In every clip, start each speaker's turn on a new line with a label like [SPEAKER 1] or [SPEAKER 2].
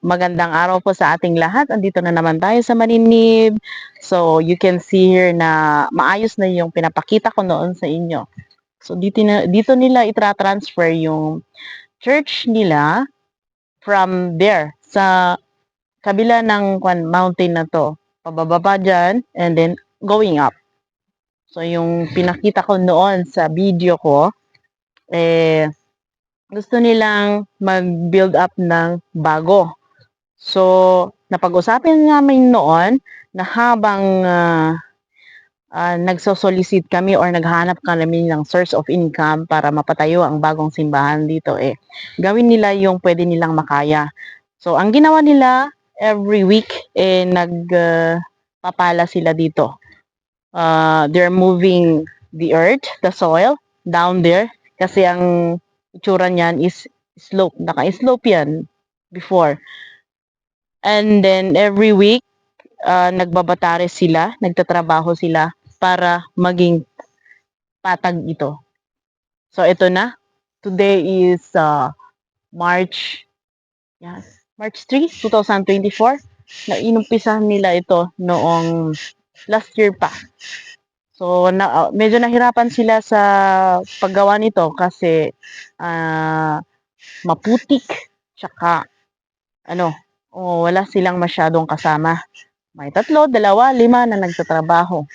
[SPEAKER 1] Magandang araw po sa ating lahat. Andito na naman tayo sa Maninib. So, you can see here na maayos na yung pinapakita ko noon sa inyo. So, dito nila itra-transfer yung church nila from there sa kabila ng mountain na to. Pababa dyan and then going up. So, yung pinakita ko noon sa video ko, gusto nilang mag-build up ng bago. So, napag-usapan namin noon na habang nagsosolicit kami or naghanap kami ng source of income para mapatayo ang bagong simbahan dito, gawin nila yung pwede nilang makaya. So, ang ginawa nila every week, nagpapala sila dito. They're moving the earth, the soil, down there. Kasi ang itsura niyan is slope. Naka-slope yan before. And then every week, nagbabatare sila, nagtatrabaho sila para maging patag ito. So ito na. Today is March 3, 2024. Nainumpisahan nila ito noong last year pa. So medyo nahirapan sila sa paggawa nito kasi maputik, tsaka wala silang masyadong kasama. May 3, 2, 5 na nagtatrabaho.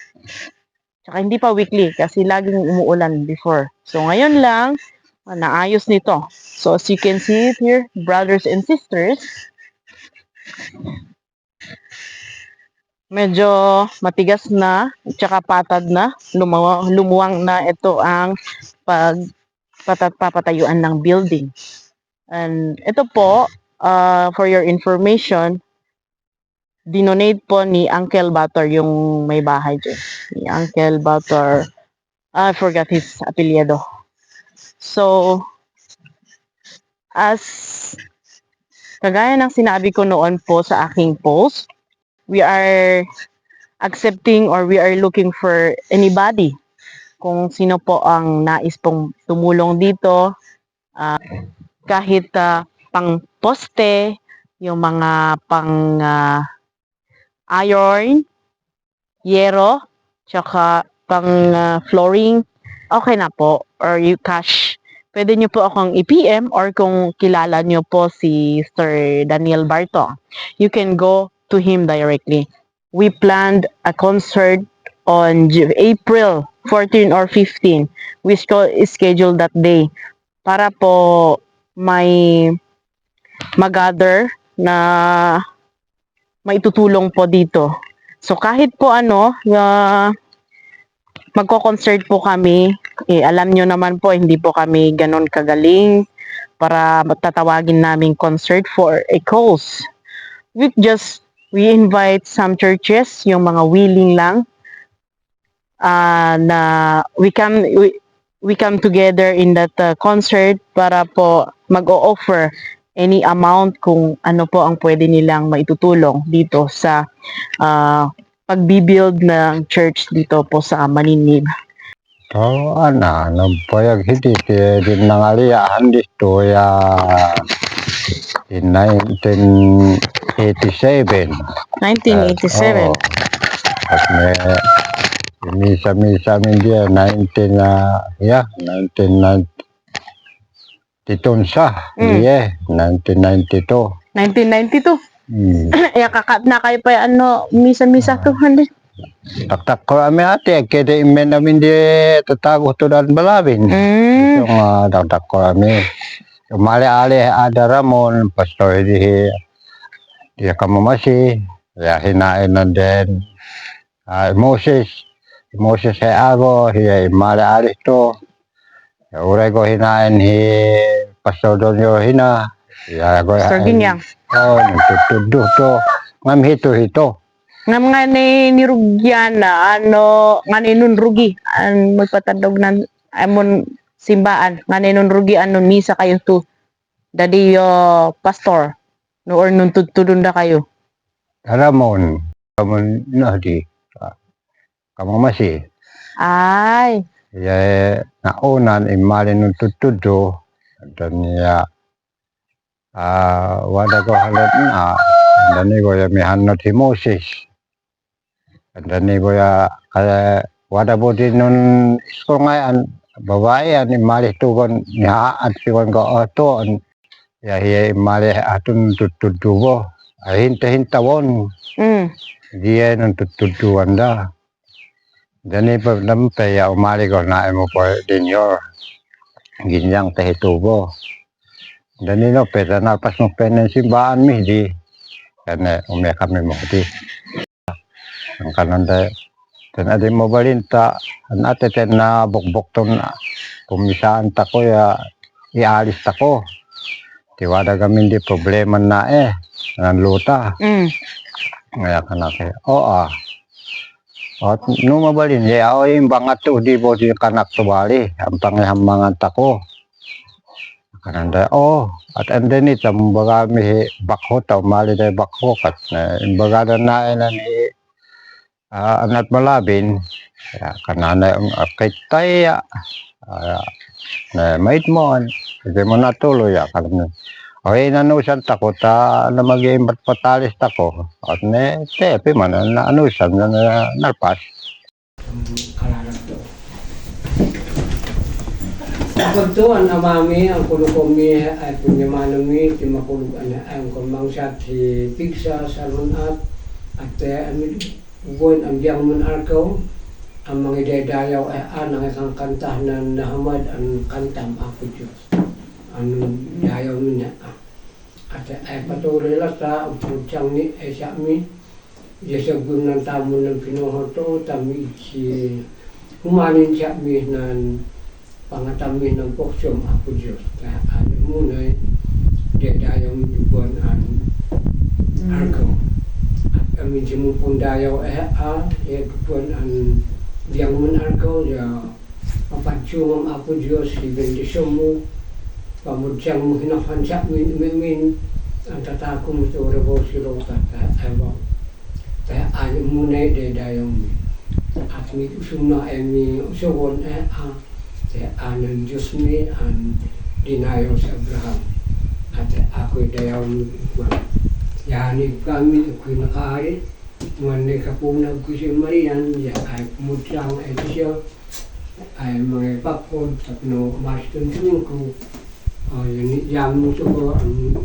[SPEAKER 1] Tsaka hindi pa weekly kasi laging umuulan before. So ngayon lang, naayos nito. So as you can see it here, brothers and sisters, medyo matigas na, tsaka patad na, lumuwang na ito ang papatayuan ng building. And ito po, for your information, dinonate po ni Uncle Bator yung may bahay dyan. Ni Uncle Bator, I forgot his apelyido. So, as kagaya ng sinabi ko noon po sa aking post, we are accepting or we are looking for anybody. Kung sino po ang nais pong tumulong dito, kahit pang poste, yung mga pang iron, yero, tsaka pang flooring, okay na po. Or you cash. Pwede nyo po akong i-PM or kung kilala nyo po si Sir Daniel Barto, you can go to him directly. We planned a concert on April 14 or 15. We scheduled that day para po may mag-gather na maitutulong po dito. So kahit po magko-concert po kami, alam nyo naman po, hindi po kami ganon kagaling para tatawagin namin concert for a cause. We invite some churches, yung mga willing lang, na we come together in that concert para po mag-o-offer any amount kung ano po ang pwede nilang maitutulong dito sa pagbibuild ng church dito po sa Maninib.
[SPEAKER 2] So, nagpayag hindi din nangaliaan dito in 1987.
[SPEAKER 1] 1987.
[SPEAKER 2] At may misa dia 1992 siya. 1992.
[SPEAKER 1] 1992. Kakat na kayo pa misa-misa 200.
[SPEAKER 2] Tak ko kami ate, kaya imen namin di tatago to dan balabin. So tak ko kami. Mali-ali ada Ramon, pastor di dia kamu masih ya hinain na din. Moses saya ago, hiya mali-ali to. Ya uray ko hinain pastor don yo hina. Ya go
[SPEAKER 1] Pastor Ginyang.
[SPEAKER 2] Nagtutudo to. Ngam hito.
[SPEAKER 1] Nga mga ni Rugyan na nga ni nun rugi magpatadog ng amon simbaan nga ni nun rugi misa kayo to dadi pastor no or nun tutudon da kayo
[SPEAKER 2] Ramon di kamu masih
[SPEAKER 1] ay
[SPEAKER 2] ya naunan imali nun tutudo dan ya wada ko halot na dani ko ya mi hanot si Moses dani ko ya kaya wada po din nun isko ngayon babae an imalis tukon nihaan sikon ko oto ya hiya imalis atun tutubo hinta-hintawon dia nun tutuduan da dani pa nampe ya umali ko na mo po dinyor ginyang tehitubo dani no peta na pas mo penen simbahan mi di kana umya kami mo di ang kananda dan adi mo balinta an ateten na bukbok ton pumisaan ta ko ya ialis ta ko tiwada kami di problema na nan luta ngaya kana ke at no mabalin ya o imbangat to di bo di kanak to bali ang panghammangan ta ko kananda at and then baga mi bakho ta mali day bakho kat imbaga na ni anat malabin ya kanana ang kitay na mait mo kasi mo natuloy ya kalam okay nanusan tako ta na mag-iimbat patalis tako at ne tepe man na anusan na nalpas
[SPEAKER 3] Pagtuan amami ang kulukomi ay punyamanami ti makulog ang kumang siya ti pigsa sa lunat at buwan ang diyang mun arkaw ang mga idedayaw ay anang isang kanta na nahamad ang kantam ako Diyos ang dayaw niya at ay patuloy lang sa ang putyang ni ay siya mi yasagun ng tamo ng pinuhoto tami si humanin siya mi ng pangatamin ng poksyon ako Diyos. Kaya ano muna dayaw buwan ang arkaw. At kami simupong dayaw buwan ang diyang mun arkaw ya mapatsungam ako Diyos ibendisyon mo pamudyang mo hinahansak min ang tatako mo ito rebo silo kaya ano muna dayaw mo. At may usuna ay may usugon kaya anong Diyos mi ang dinayo sa Abraham at ako'y dayaw mo yanig kami ako'y nakaari manay kapunag ko si Marian ay pumutyang ay siya ay mga ipapod at no maston ko yan mo ito ko ang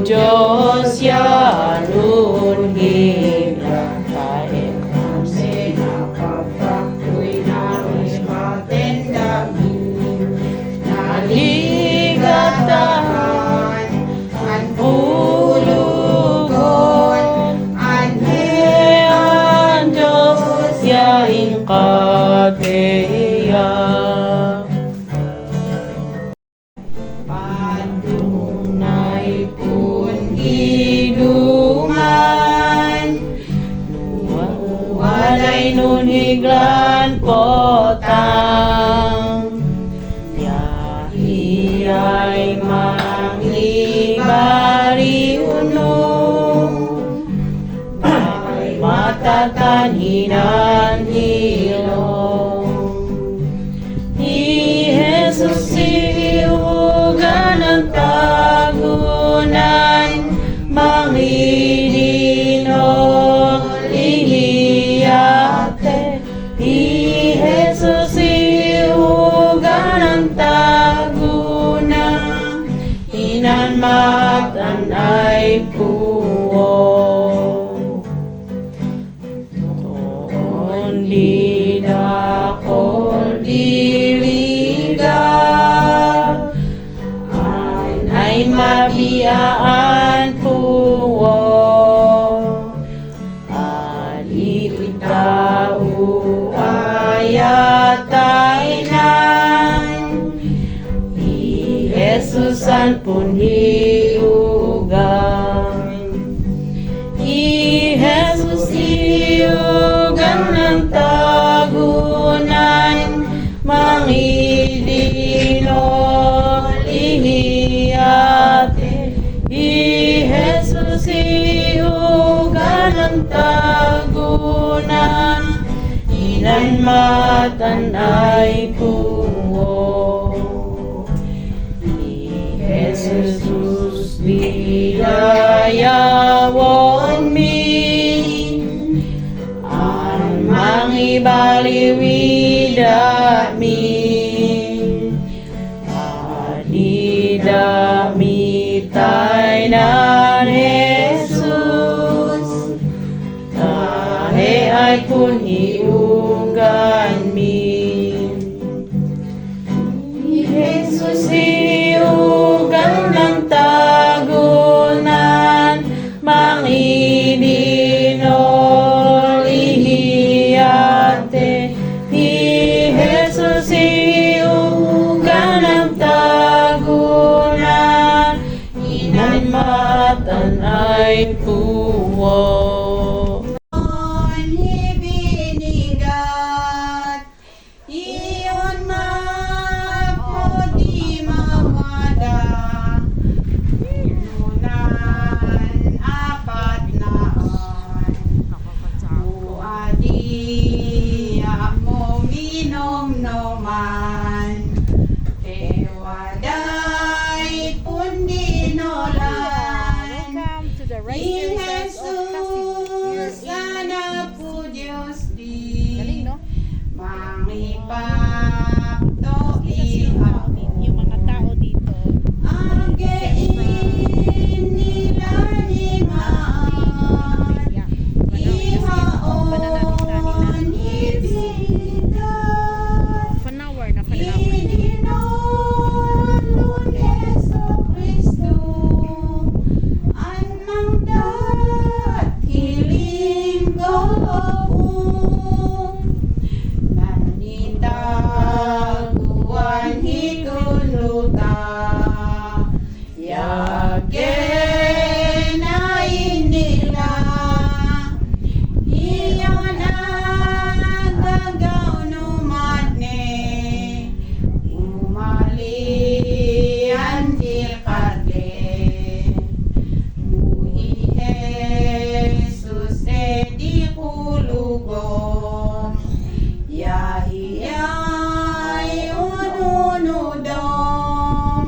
[SPEAKER 3] Diyos yanun higla kahit ang sinapapakto'y nais matendamin naligatahan ang pulugon anhean Diyos yaing kateya higlan potang yahiyay manglibari unong ay matatanhinan hilong
[SPEAKER 1] Jesusan pun hiugan. I Jesus hiugan ng tagunan, mangidino lihiyate. I Jesus hiugan ng tagunan, inan matan ay pungo. Jesus biyayawon mi, ang mangibaliwida mi, adida mi tay na Jesus, tahe ay kun hiugan mi. Jesus hiugan ng tagunan, mangidino lihiyate. I Jesus hiugan ng tagunan, inan matan ay puwo. Ibinigat, iyon mapodi mawada, nunan apat naan, uadi mo minom noman, tewaday pundi nolan.
[SPEAKER 4] Welcome to the rice
[SPEAKER 1] In
[SPEAKER 4] terraces of
[SPEAKER 1] Jesus,
[SPEAKER 4] Pasig.
[SPEAKER 1] anak po Diyos
[SPEAKER 4] Galing,
[SPEAKER 1] di,
[SPEAKER 4] no?
[SPEAKER 1] mangipakto
[SPEAKER 4] Yung mga tao dito.
[SPEAKER 1] agein nila ni maan,
[SPEAKER 4] Yeah.
[SPEAKER 1] ihaon ibigat,
[SPEAKER 4] Panawar na panawar.
[SPEAKER 1] ininolun Yesu Kristo, anang dat hiling gawong, nanitaguan hituluta, yagenain nila, iyon agagaw numatne, umalian tikate, buhi Jesus di kulugom, yahiyay ununudom,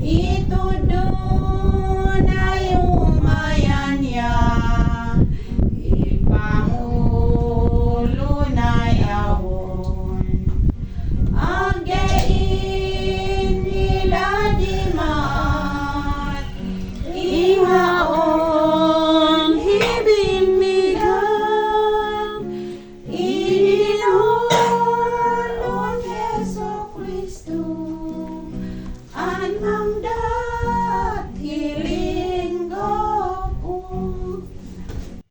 [SPEAKER 1] ito doon ay umayan ya, ipangulo na yawon, agein nila di maat, ihaon hibinigang, ininon on Yesu Kristo, anang